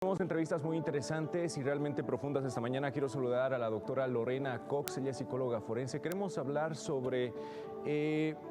Tenemos entrevistas muy interesantes y realmente profundas esta mañana. Quiero saludar a la doctora Lorena Cox, ella es psicóloga forense. Queremos hablar sobre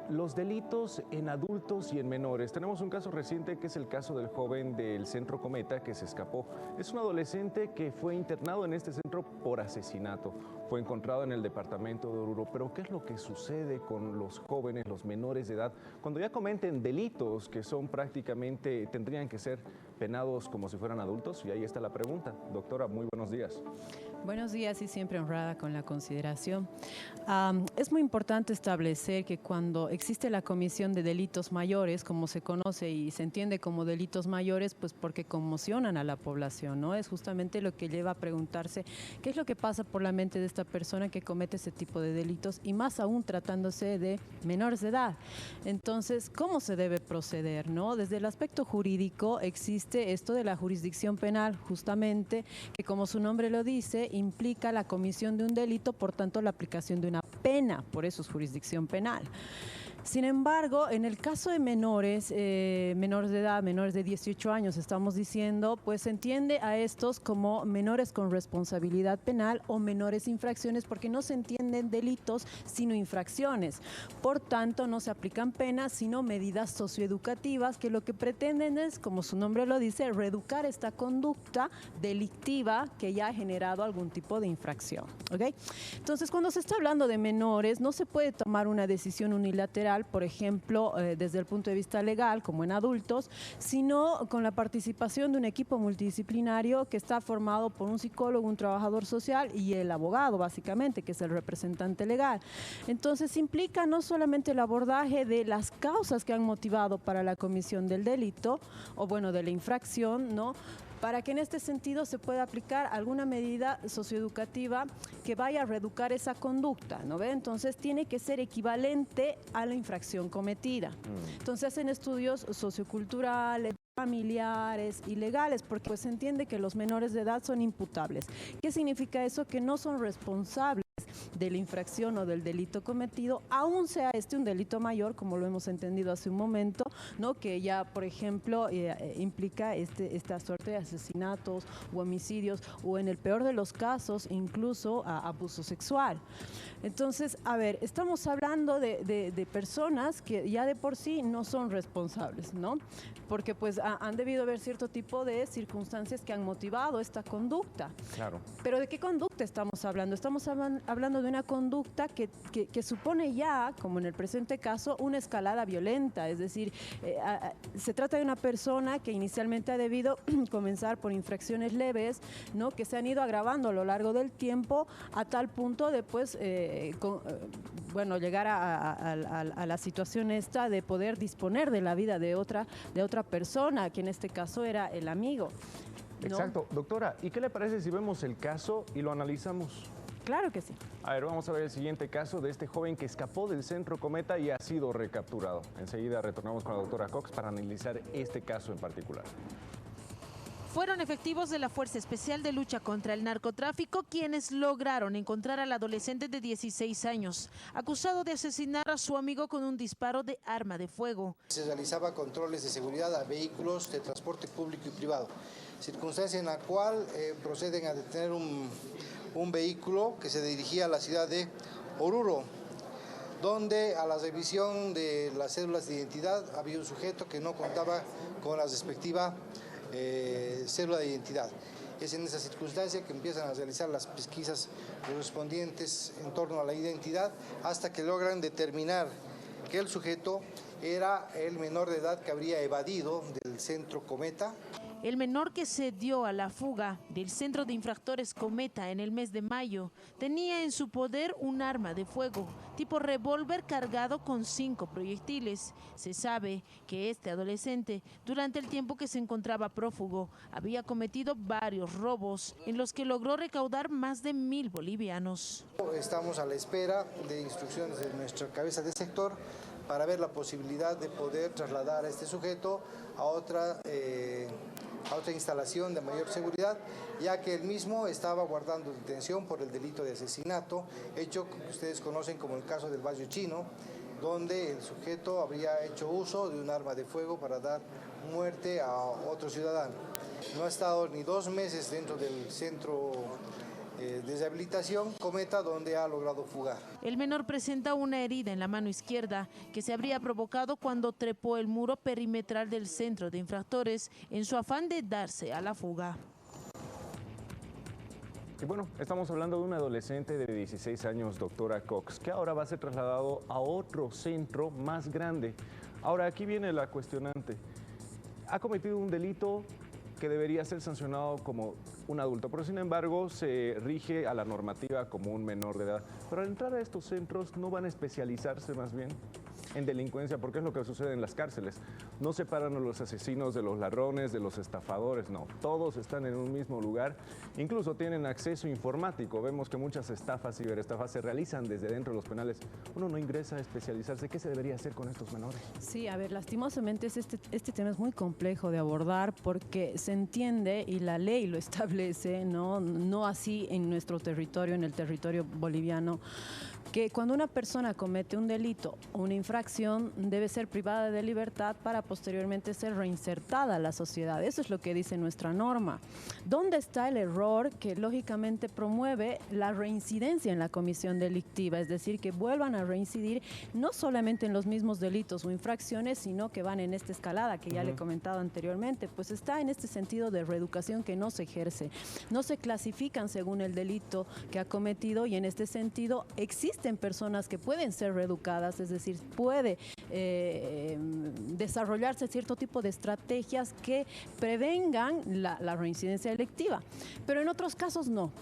los delitos en adultos y en menores. Tenemos un caso reciente que es el caso del joven del Centro Cometa que se escapó. Es un adolescente que fue internado en este centro por asesinato. Fue encontrado en el departamento de Oruro. Pero ¿qué es lo que sucede con los jóvenes, los menores de edad, cuando ya cometen delitos que son prácticamente, tendrían que ser penados como si fueran adultos? Y ahí está la pregunta. Doctora, muy buenos días. Buenos días y siempre honrada con la consideración. Es muy importante establecer que cuando existe la comisión de delitos mayores, como se conoce y se entiende como delitos mayores, pues porque conmocionan a la población, ¿no? Es justamente lo que lleva a preguntarse qué es lo que pasa por la mente de esta persona que comete ese tipo de delitos y más aún tratándose de menores de edad. Entonces, ¿cómo se debe proceder, no? Desde el aspecto jurídico existe esto de la jurisdicción penal, justamente, que como su nombre lo dice, implica la comisión de un delito, por tanto la aplicación de una pena, por eso es jurisdicción penal. Sin embargo, en el caso de menores, menores de edad, menores de 18 años, estamos diciendo, pues se entiende a estos como menores con responsabilidad penal o menores infracciones, porque no se entienden delitos sino infracciones. Por tanto, no se aplican penas, sino medidas socioeducativas que lo que pretenden es, como su nombre lo dice, reeducar esta conducta delictiva que ya ha generado algún tipo de infracción. ¿Okay? Entonces, cuando se está hablando de menores, no se puede tomar una decisión unilateral, por ejemplo, desde el punto de vista legal, como en adultos, sino con la participación de un equipo multidisciplinario que está formado por un psicólogo, un trabajador social y el abogado, básicamente, que es el representante legal. Entonces, implica no solamente el abordaje de las causas que han motivado para la comisión del delito, o bueno, de la infracción, ¿no?, para que en este sentido se pueda aplicar alguna medida socioeducativa que vaya a reeducar esa conducta, ¿no ve? Entonces tiene que ser equivalente a la infracción cometida. Entonces hacen estudios socioculturales, familiares y legales, porque pues se entiende que los menores de edad son imputables. ¿Qué significa eso? Que no son responsables de la infracción o del delito cometido, aún sea este un delito mayor, como lo hemos entendido hace un momento, ¿no?, que ya, por ejemplo, implica esta suerte de asesinatos o homicidios, o en el peor de los casos, incluso abuso sexual. Entonces, a ver, estamos hablando de personas que ya de por sí no son responsables, ¿no? Porque pues han debido haber cierto tipo de circunstancias que han motivado esta conducta. Claro. Pero ¿de qué conducta estamos hablando? Estamos hablando de una conducta que supone ya, como en el presente caso, una escalada violenta. Es decir, se trata de una persona que inicialmente ha debido comenzar por infracciones leves, ¿no?, que se han ido agravando a lo largo del tiempo a tal punto de pues, bueno, llegar a la situación esta de poder disponer de la vida de otra persona, que en este caso era el amigo, ¿no? Exacto. Doctora, ¿y qué le parece si vemos el caso y lo analizamos? Claro que sí. A ver, vamos a ver el siguiente caso de este joven que escapó del Centro Cometa y ha sido recapturado. Enseguida retornamos con la doctora Cox para analizar este caso en particular. Fueron efectivos de la Fuerza Especial de Lucha contra el Narcotráfico quienes lograron encontrar al adolescente de 16 años, acusado de asesinar a su amigo con un disparo de arma de fuego. Se realizaba controles de seguridad a vehículos de transporte público y privado, circunstancia en la cual proceden a detener un vehículo que se dirigía a la ciudad de Oruro, donde a la revisión de las cédulas de identidad había un sujeto que no contaba con la respectiva cédula de identidad. Es en esa circunstancia que empiezan a realizar las pesquisas correspondientes en torno a la identidad hasta que logran determinar que el sujeto era el menor de edad que habría evadido del Centro Cometa. El menor que se dio a la fuga del Centro de Infractores Cometa en el mes de mayo tenía en su poder un arma de fuego tipo revólver cargado con 5 proyectiles. Se sabe que este adolescente, durante el tiempo que se encontraba prófugo, había cometido varios robos en los que logró recaudar más de 1.000 bolivianos. Estamos a la espera de instrucciones de nuestra cabeza de sector para ver la posibilidad de poder trasladar a este sujeto a otra instalación de mayor seguridad, ya que él mismo estaba guardando detención por el delito de asesinato, hecho que ustedes conocen como el caso del Barrio Chino, donde el sujeto habría hecho uso de un arma de fuego para dar muerte a otro ciudadano. no ha estado ni 2 meses dentro del centro de rehabilitación Cometa, donde ha logrado fugar. El menor presenta una herida en la mano izquierda que se habría provocado cuando trepó el muro perimetral del centro de infractores en su afán de darse a la fuga. Y bueno, estamos hablando de un adolescente de 16 años, doctora Cox, que ahora va a ser trasladado a otro centro más grande. Ahora, aquí viene la cuestionante. Ha cometido un delito que debería ser sancionado como un adulto, pero sin embargo se rige a la normativa como un menor de edad. Pero al entrar a estos centros, ¿no van a especializarse más bien en delincuencia? Porque es lo que sucede en las cárceles. No separan a los asesinos de los ladrones, de los estafadores, no. Todos están en un mismo lugar. Incluso tienen acceso informático. Vemos que muchas estafas, ciberestafas, se realizan desde dentro de los penales. Uno no ingresa a especializarse. ¿Qué se debería hacer con estos menores? Sí, a ver, lastimosamente este tema es muy complejo de abordar porque se entiende y la ley lo establece, no así en nuestro territorio, en el territorio boliviano, que cuando una persona comete un delito o una infracción debe ser privada de libertad para posteriormente ser reinsertada a la sociedad. Eso es lo que dice nuestra norma. ¿Dónde está el error que lógicamente promueve la reincidencia en la comisión delictiva? Es decir, que vuelvan a reincidir no solamente en los mismos delitos o infracciones, sino que van en esta escalada que ya le he comentado anteriormente. Pues está en este sentido de reeducación que no se ejerce. No se clasifican según el delito que ha cometido y en este sentido existen personas que pueden ser reeducadas, es decir, puede desarrollarse cierto tipo de estrategias que prevengan la reincidencia delictiva. Pero en otros casos no,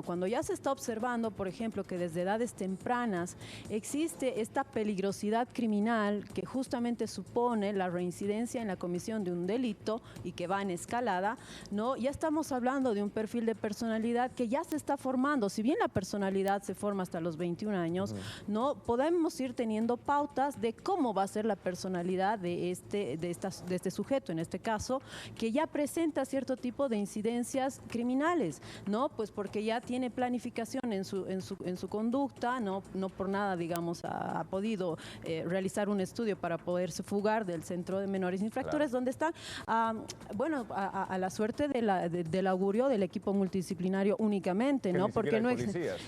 Cuando ya se está observando, por ejemplo, que desde edades tempranas existe esta peligrosidad criminal que justamente supone la reincidencia en la comisión de un delito y que va en escalada, ¿no? Ya estamos hablando de un perfil de personalidad que ya se está formando. Si bien la personalidad se forma hasta los 21 años, ¿no? Podemos ir teniendo pautas de cómo va a ser la personalidad de este sujeto, en este caso, que ya presenta cierto tipo de incidencias criminales, ¿no? Pues porque ya tiene planificación en su conducta, no por nada, digamos, ha podido realizar un estudio para poderse fugar del centro de menores infractores, claro, donde está, a la suerte del augurio del equipo multidisciplinario únicamente, ¿no? Porque no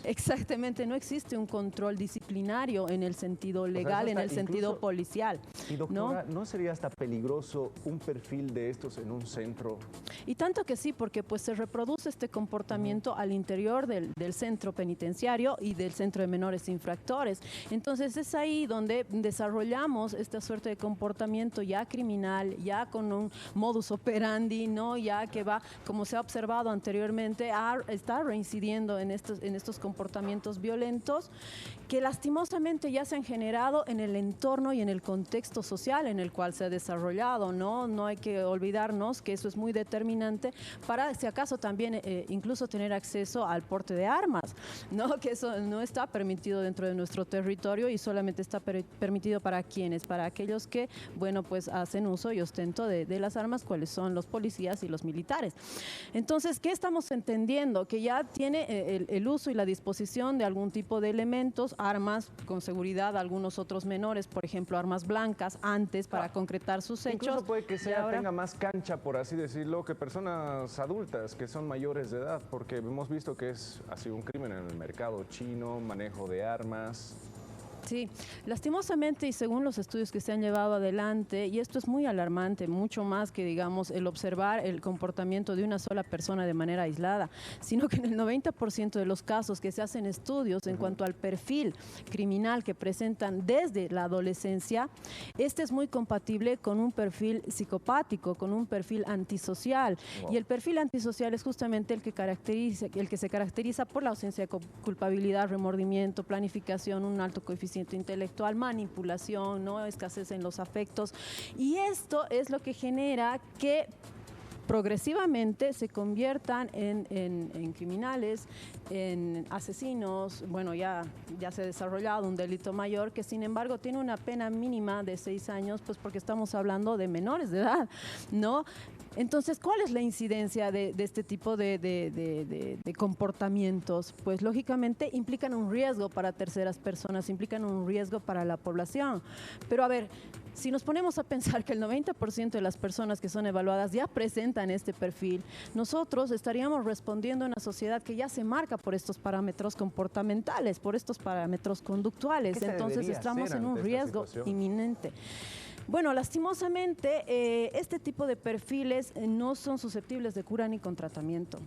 exactamente, no existe un control disciplinario en el sentido legal, en el sentido policial. Y doctora, ¿no sería hasta peligroso un perfil de estos en un centro? Y tanto que sí, porque pues se reproduce este comportamiento al interior del centro penitenciario y del centro de menores infractores. Entonces es ahí donde desarrollamos esta suerte de comportamiento ya criminal, ya con un modus operandi, ¿no? Ya que va, como se ha observado anteriormente, está reincidiendo en estos comportamientos violentos que lastimosamente ya se han generado en el entorno y en el contexto social en el cual se ha desarrollado, ¿no? No hay que olvidarnos que eso es muy determinante para, si acaso, también incluso tener acceso al porte de armas, ¿no? Que eso no está permitido dentro de nuestro territorio y solamente está permitido para quienes, para aquellos que, bueno, pues hacen uso y ostento de las armas, cuáles son los policías y los militares. Entonces, ¿qué estamos entendiendo? Que ya tiene el uso y la disposición de algún tipo de elementos, armas, con seguridad, algunos otros menores, por ejemplo, armas blancas, antes para concretar sus hechos. Incluso puede que tenga más cancha, por así decirlo, que personas adultas que son mayores de edad, porque hemos visto que ha sido un crimen en el mercado chino, manejo de armas. Sí, lastimosamente y según los estudios que se han llevado adelante, y esto es muy alarmante, mucho más que, digamos, el observar el comportamiento de una sola persona de manera aislada, sino que en el 90% de los casos que se hacen estudios en cuanto al perfil criminal que presentan desde la adolescencia, este es muy compatible con un perfil psicopático, con un perfil antisocial. Wow. Y el perfil antisocial es justamente el que se caracteriza por la ausencia de culpabilidad, remordimiento, planificación, un alto coeficiente intelectual, manipulación, ¿no? Escasez en los afectos. Y esto es lo que genera que progresivamente se conviertan en criminales, en asesinos. Bueno, ya se ha desarrollado un delito mayor que, sin embargo, tiene una pena mínima de 6 años, pues porque estamos hablando de menores de edad, ¿no? Entonces, ¿cuál es la incidencia de este tipo de comportamientos? Pues, lógicamente, implican un riesgo para terceras personas, implican un riesgo para la población. Pero, a ver, Si nos ponemos a pensar que el 90% de las personas que son evaluadas ya presentan este perfil, nosotros estaríamos respondiendo a una sociedad que ya se marca por estos parámetros comportamentales, por estos parámetros conductuales. Entonces estamos en un riesgo inminente. Bueno, lastimosamente, este tipo de perfiles no son susceptibles de cura ni con tratamiento,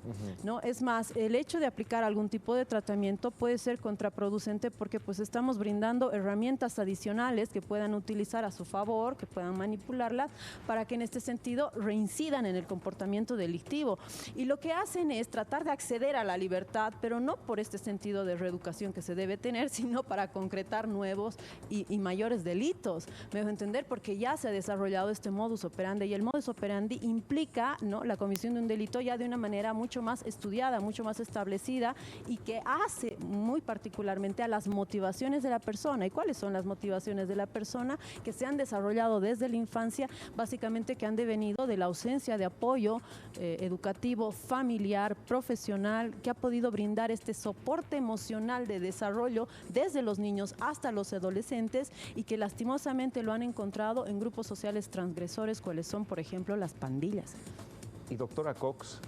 ¿no? Es más, el hecho de aplicar algún tipo de tratamiento puede ser contraproducente porque pues estamos brindando herramientas adicionales que puedan utilizar a su favor, que puedan manipularlas para que en este sentido reincidan en el comportamiento delictivo. Y lo que hacen es tratar de acceder a la libertad, pero no por este sentido de reeducación que se debe tener, sino para concretar nuevos y mayores delitos. Me dejo entender porque ya se ha desarrollado este modus operandi y el modus operandi implica, ¿no?, la comisión de un delito ya de una manera mucho más estudiada, mucho más establecida y que hace muy particularmente a las motivaciones de la persona. ¿Y cuáles son las motivaciones de la persona? Que se han desarrollado desde la infancia, básicamente que han devenido de la ausencia de apoyo educativo, familiar, profesional, que ha podido brindar este soporte emocional de desarrollo desde los niños hasta los adolescentes y que lastimosamente lo han encontrado en grupos sociales transgresores, cuáles son, por ejemplo, las pandillas. Y doctora Cox,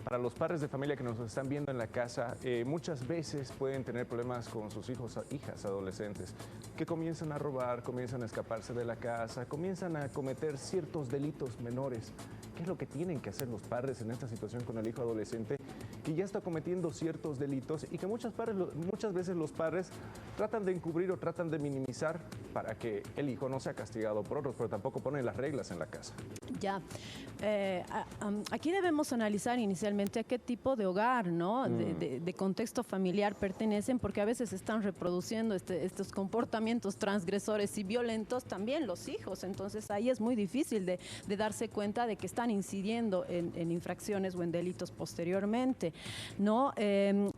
para los padres de familia que nos están viendo en la casa, muchas veces pueden tener problemas con sus hijos, hijas, adolescentes, que comienzan a robar, comienzan a escaparse de la casa, comienzan a cometer ciertos delitos menores. ¿Qué es lo que tienen que hacer los padres en esta situación con el hijo adolescente que ya está cometiendo ciertos delitos y que muchas veces los padres tratan de encubrir o tratan de minimizar para que el hijo no sea castigado por otros, pero tampoco ponen las reglas en la casa? Ya, aquí debemos analizar inicialmente a qué tipo de hogar, ¿no? De contexto familiar pertenecen, porque a veces están reproduciendo estos comportamientos transgresores y violentos también los hijos. Entonces ahí es muy difícil de darse cuenta de que están incidiendo en infracciones o en delitos posteriormente, ¿no?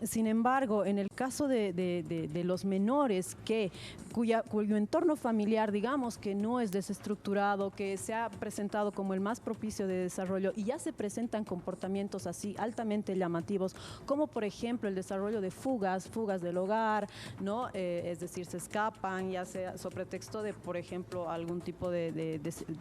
Sin embargo, en el caso de los menores cuyo entorno familiar, digamos, que no es desestructurado, que se ha presentado como el más propicio de desarrollo y ya se presentan comportamientos así altamente llamativos, como por ejemplo el desarrollo de fugas del hogar, ¿no? Es decir, se escapan, ya sea sobre pretexto de, por ejemplo, algún tipo de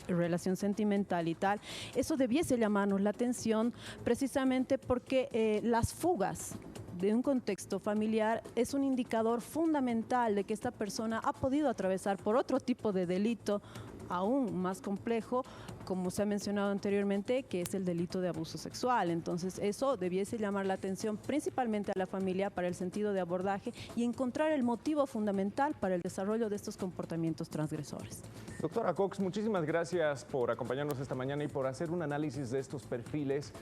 relación sentimental y tal. Eso debiese llamarnos la atención precisamente porque las fugas de un contexto familiar es un indicador fundamental de que esta persona ha podido atravesar por otro tipo de delito aún más complejo, como se ha mencionado anteriormente, que es el delito de abuso sexual. Entonces, eso debiese llamar la atención principalmente a la familia para el sentido de abordaje y encontrar el motivo fundamental para el desarrollo de estos comportamientos transgresores. Doctora Cox, muchísimas gracias por acompañarnos esta mañana y por hacer un análisis de estos perfiles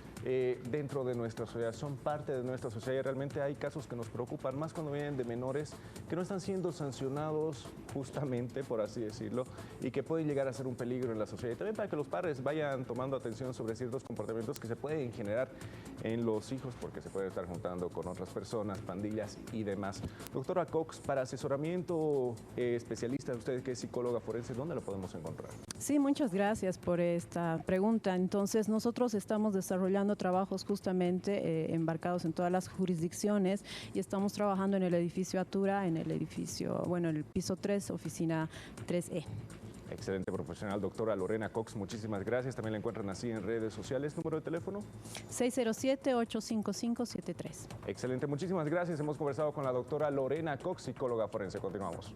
dentro de nuestra sociedad. Son parte de nuestra sociedad y realmente hay casos que nos preocupan más cuando vienen de menores que no están siendo sancionados justamente, por así decirlo, y que pueden llegar a ser un peligro en la sociedad. Y también para que los padres vayan tomando atención sobre ciertos comportamientos que se pueden generar en los hijos porque se pueden estar juntando con otras personas, pandillas y demás. Doctora Cox, para asesoramiento especialista, usted que es psicóloga forense, ¿dónde lo podemos encontrar? Sí, muchas gracias por esta pregunta. Entonces, nosotros estamos desarrollando trabajos justamente embarcados en todas las jurisdicciones y estamos trabajando en el edificio Atura, en el piso 3, oficina 3E. Excelente profesional, doctora Lorena Cox, muchísimas gracias. También la encuentran así en redes sociales. ¿Número de teléfono? 607-855-73. Excelente, muchísimas gracias. Hemos conversado con la doctora Lorena Cox, psicóloga forense. Continuamos.